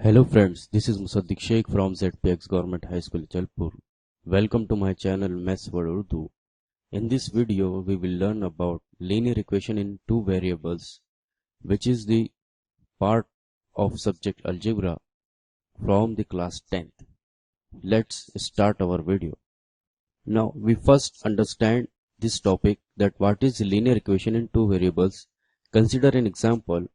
Hello friends, this is Musaddiq Sheikh from ZPX Government High School Jalpur. Welcome to my channel Maths for Urdu. In this video, we will learn about linear equation in two variables, which is the part of subject algebra from the class 10th. Let's start our video. Now, we first understand this topic, that what is linear equation in two variables. Consider an example.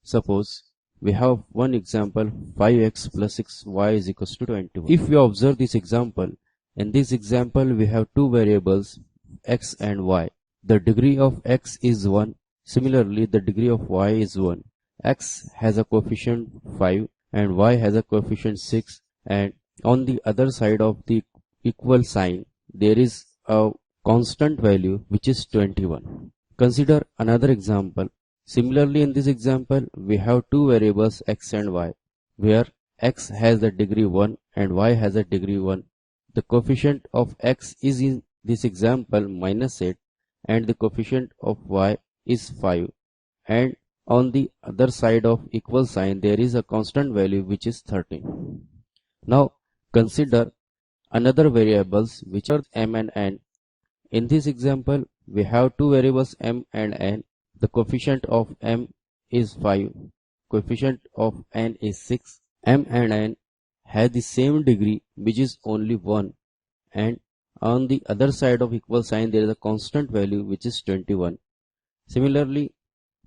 Suppose we have one example, 5x plus 6y is equals to 21. If we observe this example, in this example we have two variables x and y. The degree of x is 1. Similarly, the degree of y is 1. X has a coefficient 5 and y has a coefficient 6, and on the other side of the equal sign there is a constant value which is 21. Consider another example. Similarly, in this example, we have two variables x and y, where x has the degree 1 and y has a degree 1. The coefficient of x is in this example -8 and the coefficient of y is 5. And on the other side of equal sign, there is a constant value which is 13. Now, consider another variables which are m and n. In this example, we have two variables m and n. The coefficient of m is 5, coefficient of n is 6. M and n have the same degree which is only 1, and on the other side of equal sign there is a constant value which is 21. Similarly,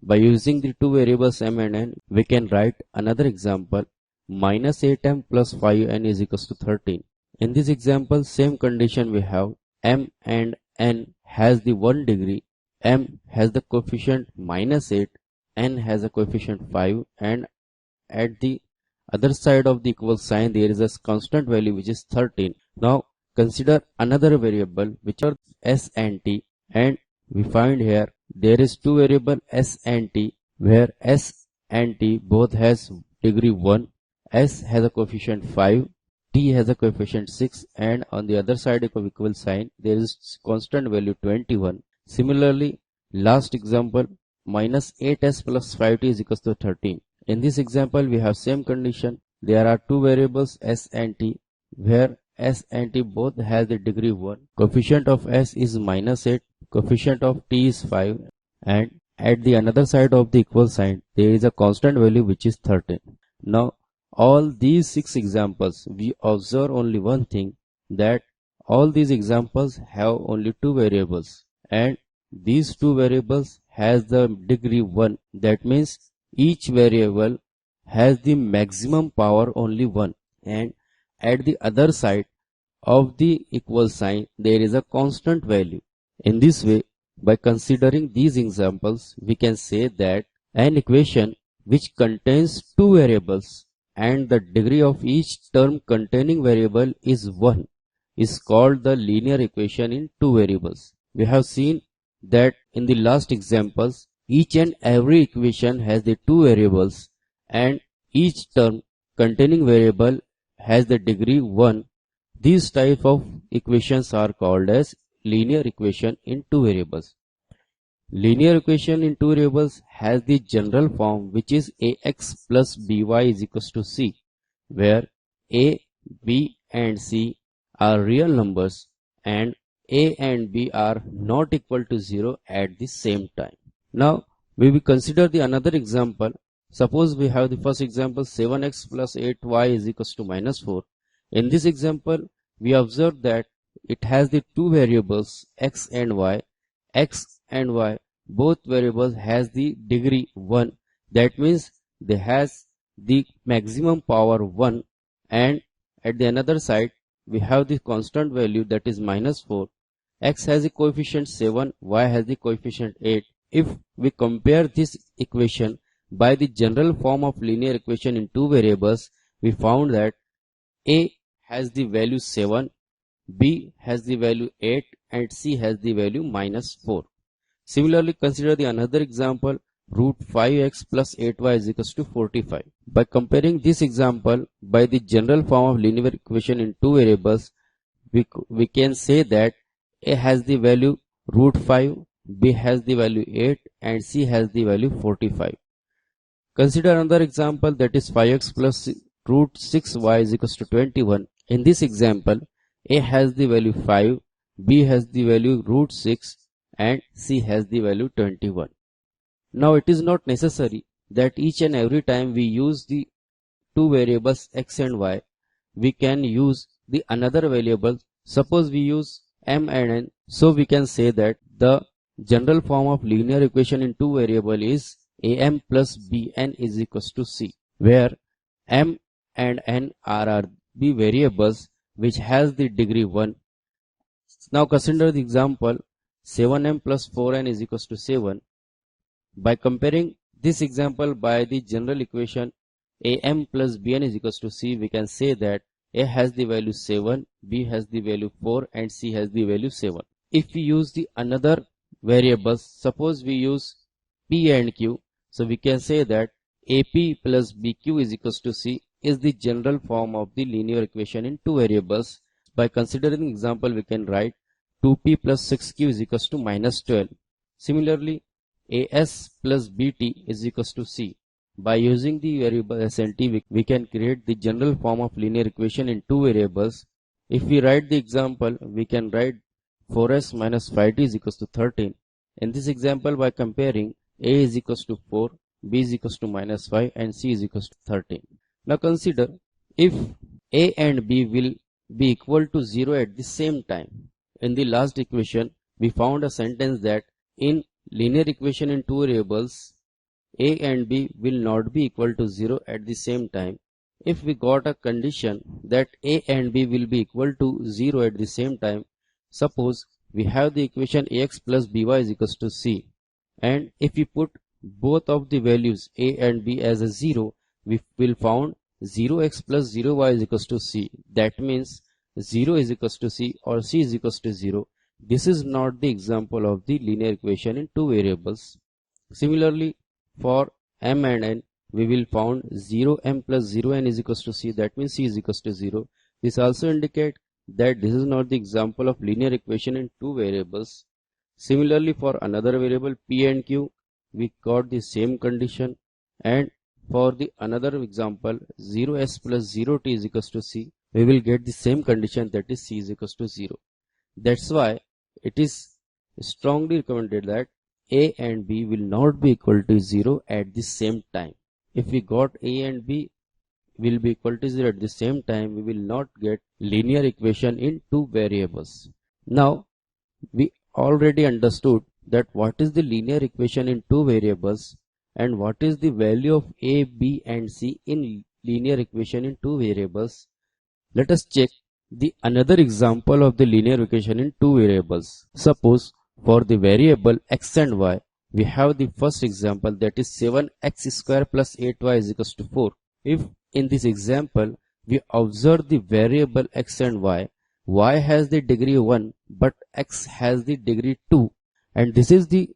by using the two variables m and n, we can write another example, -8m plus 5n is equals to 13. In this example, same condition we have, m and n has the 1 degree. M has the coefficient -8, n has a coefficient 5, and at the other side of the equal sign there is a constant value which is 13. Now consider another variable which are s and t, and we find here there is two variable s and t, where s and t both has degree 1. S has a coefficient 5, t has a coefficient 6, and on the other side of equal sign there is constant value 21. Similarly, last example, -8s plus 5t is equals to 13. In this example, we have same condition. There are two variables s and t, where s and t both has the degree 1. Coefficient of s is -8, coefficient of t is 5, and at the another side of the equal sign, there is a constant value which is 13. Now, all these 6 examples, we observe only one thing, that all these examples have only two variables, and these two variables has the degree 1. That means each variable has the maximum power only 1, and at the other side of the equal sign there is a constant value. In this way, by considering these examples, we can say that an equation which contains two variables and the degree of each term containing variable is 1 is called the linear equation in two variables. We have seen that in the last examples, each and every equation has the two variables and each term containing variable has the degree 1. These type of equations are called as linear equation in two variables. Linear equation in two variables has the general form which is ax plus by is equals to c, where a, b and c are real numbers and a and b are not equal to 0 at the same time. Now we will consider the another example. Suppose we have the first example, 7x plus 8y is equals to -4. In this example, we observe that it has the two variables x and y. X and y, both variables has the degree 1. That means they has the maximum power 1, and at the another side we have the constant value, that is -4. X has the coefficient 7, y has the coefficient 8. If we compare this equation by the general form of linear equation in two variables, we found that a has the value 7, b has the value 8, and c has the value -4. Similarly, consider the another example, root 5x plus 8y is equals to 45. By comparing this example by the general form of linear equation in two variables, we can say that a has the value root 5, b has the value 8, and c has the value 45. Consider another example, that is 5x plus root 6y is equals to 21. In this example, A has the value 5, B has the value root 6 and C has the value 21. Now it is not necessary that each and every time we use the two variables x and y, we can use the another variable. Suppose we use m and n, so we can say that the general form of linear equation in two variable is am plus bn is equals to c, where m and n are the variables which has the degree 1. Now consider the example 7m plus 4n is equals to 7. By comparing this example by the general equation am plus bn is equals to c, we can say that a has the value 7, b has the value 4 and c has the value 7. If we use the another variables, suppose we use p and q, so we can say that ap plus bq is equals to c is the general form of the linear equation in two variables. By considering the example, we can write 2p plus 6q is equals to minus 12. Similarly, as plus bt is equals to c. By using the variable s and t, we can create the general form of linear equation in two variables. If we write the example, we can write 4s minus 5t is equals to 13. In this example, by comparing a is equals to 4, b is equals to minus 5 and c is equals to 13. Now consider, if a and b will be equal to 0 at the same time. In the last equation, we found a sentence that in linear equation in two variables, a and b will not be equal to 0 at the same time. If we got a condition that a and b will be equal to 0 at the same time, suppose we have the equation ax plus by is equals to c, and if we put both of the values a and b as a 0, we will found 0x plus 0y is equals to c. That means 0 is equals to c or c is equals to 0. This is not the example of the linear equation in two variables. Similarly, for m and n, we will found 0m plus 0n is equals to c. That means c is equals to 0. This also indicates that this is not the example of linear equation in two variables. Similarly, for another variable p and q, we got the same condition, and for the another example 0s plus 0t is equals to c, we will get the same condition, that is c is equals to 0. That's why it is strongly recommended that a and b will not be equal to 0 at the same time. If we got a and b will be equal to 0 at the same time, we will not get linear equation in two variables. Now we already understood that what is the linear equation in two variables and what is the value of a, b and c in linear equation in two variables. Let us check the another example of the linear equation in two variables. Suppose for the variable x and y, we have the first example, that is 7x square plus 8y is equals to 4. If in this example we observe the variable x and y has the degree 1 but x has the degree 2, and this is the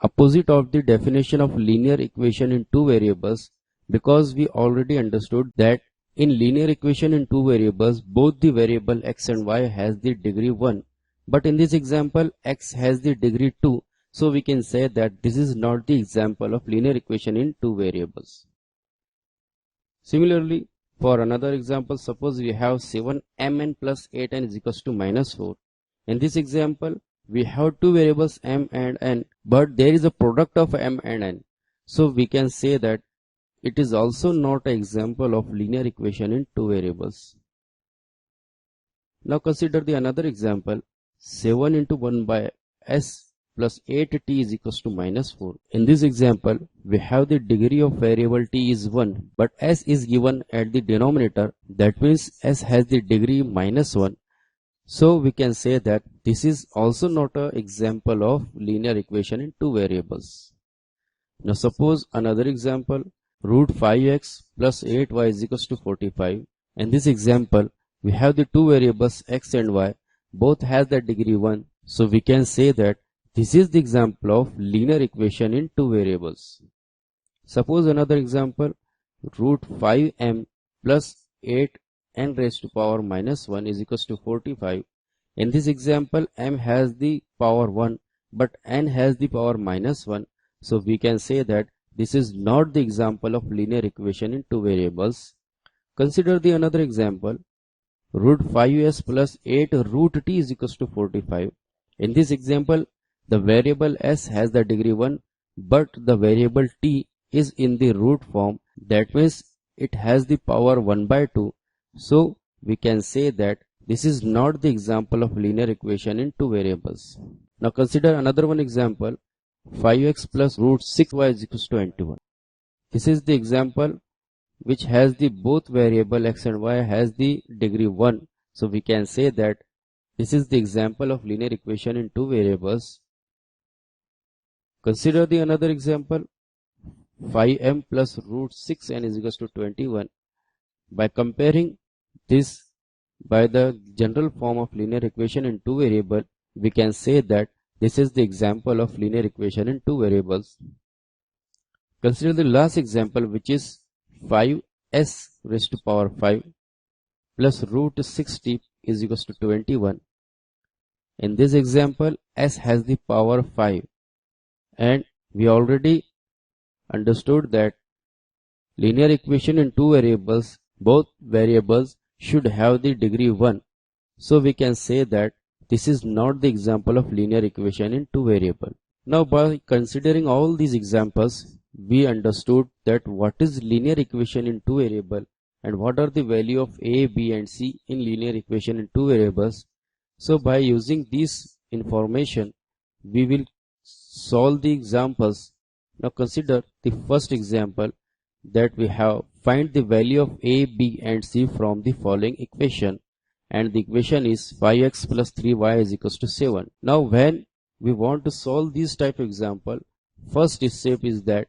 opposite of the definition of linear equation in two variables, because we already understood that in linear equation in two variables, both the variable x and y has the degree 1, but in this example x has the degree 2, so we can say that this is not the example of linear equation in two variables. Similarly, for another example, suppose we have 7mn plus 8n is equals to minus 4. In this example, we have two variables m and n, but there is a product of m and n, so we can say that it is also not an example of linear equation in two variables. Now consider the another example, 7 into 1 by s plus 8t is equals to minus 4. In this example, we have the degree of variable t is 1, but s is given at the denominator, that means s has the degree minus 1. So we can say that this is also not an example of linear equation in two variables. Now suppose another example, root 5x plus 8y is equals to 45. In this example, we have the two variables x and y, both has the degree 1. So we can say that this is the example of linear equation in two variables. Suppose another example, root 5m plus 8n raised to power minus 1 is equals to 45. In this example, m has the power 1 but n has the power minus 1. So we can say that this is not the example of linear equation in two variables. Consider the another example. Root 5s plus 8 root t is equals to 45. In this example, the variable s has the degree 1, but the variable t is in the root form. That means it has the power 1 by 2. So we can say that this is not the example of linear equation in two variables. Now consider another one example. 5x plus root 6y is equals to 21. This is the example which has the both variable x and y has the degree 1. So we can say that this is the example of linear equation in two variables. Consider the another example. 5m plus root 6n is equals to 21. By comparing this by the general form of linear equation in two variables, we can say that this is the example of linear equation in two variables. Consider the last example, which is 5s raised to power 5 plus root 6t is equals to 21. In this example, s has the power 5, and we already understood that linear equation in two variables, both variables should have the degree 1. So we can say that this is not the example of linear equation in two variables. Now by considering all these examples, we understood that what is linear equation in two variables and what are the value of a, b and c in linear equation in two variables. So by using this information, we will solve the examples. Now consider the first example that we have. Find the value of a, b and c from the following equation, and the equation is 5x plus 3y is equals to 7. Now when we want to solve this type of example, first step is that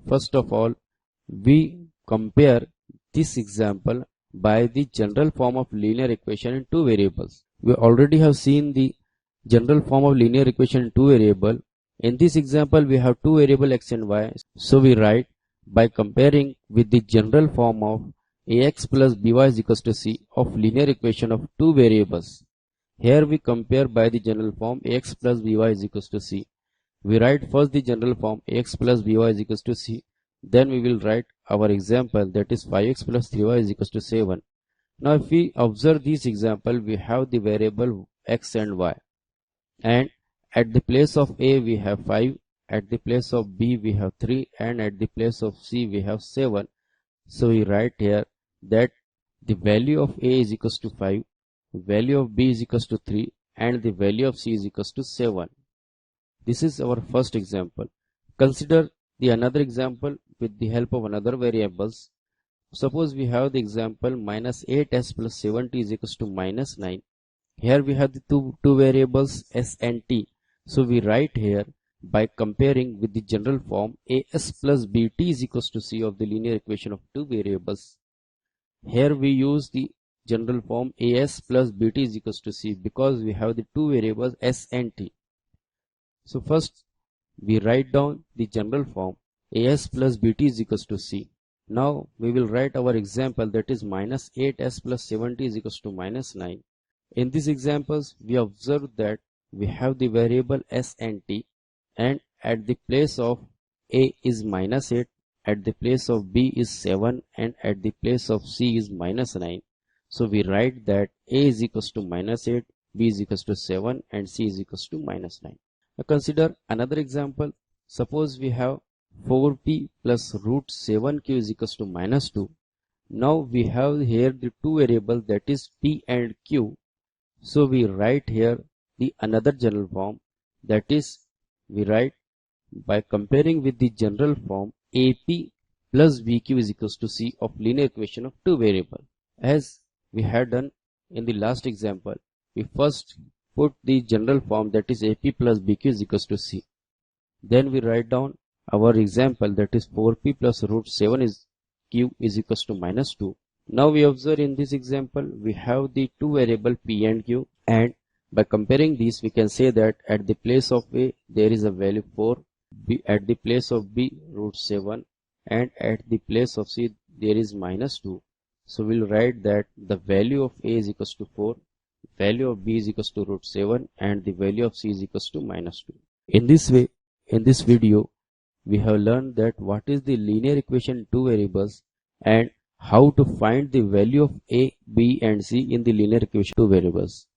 first of all we compare this example by the general form of linear equation in two variables. We already have seen the general form of linear equation in two variables. In this example we have two variables x and y, so we write by comparing with the general form of ax plus by is equals to c of linear equation of two variables. Here we compare by the general form ax plus by is equals to c. We write first the general form ax plus by is equals to c. Then we will write our example, that is 5x plus 3y is equals to 7. Now if we observe this example, we have the variable x and y, and at the place of a we have 5, at the place of b we have 3, and at the place of c we have 7. So we write here that the value of a is equals to 5, value of b is equals to 3, and the value of c is equals to 7. This is our first example. Consider the another example with the help of another variables. Suppose we have the example minus 8s plus 7t is equals to minus 9. Here we have the two variables s and t. So we write here by comparing with the general form as plus bt is equals to c of the linear equation of two variables. Here we use the general form as plus bt is equals to c because we have the two variables s and t. So first we write down the general form as plus bt is equals to c. Now we will write our example, that is minus 8s plus 7t is equals to minus 9. In these examples we observe that we have the variable s and t, and at the place of a is minus 8, at the place of b is 7, and at the place of c is minus 9. So we write that a is equals to minus 8, b is equals to 7, and c is equals to minus 9. Now consider another example. Suppose we have 4p plus root 7q is equals to minus 2. Now we have here the two variables, that is p and q. So we write here the another general form, that is we write by comparing with the general form ap plus bq is equals to c of linear equation of two variables. As we had done in the last example, we first put the general form, that is ap plus bq is equals to c. Then we write down our example, that is 4p plus root 7 is q is equals to minus 2. Now we observe in this example we have the two variable p and q, and by comparing these we can say that at the place of a there is a value 4, b at the place of b root 7, and at the place of c there is minus 2. So we'll write that the value of a is equals to 4, value of b is equals to root 7, and the value of c is equals to minus 2. In this way, in this video, we have learned that what is the linear equation in two variables and how to find the value of a, b and c in the linear equation two variables.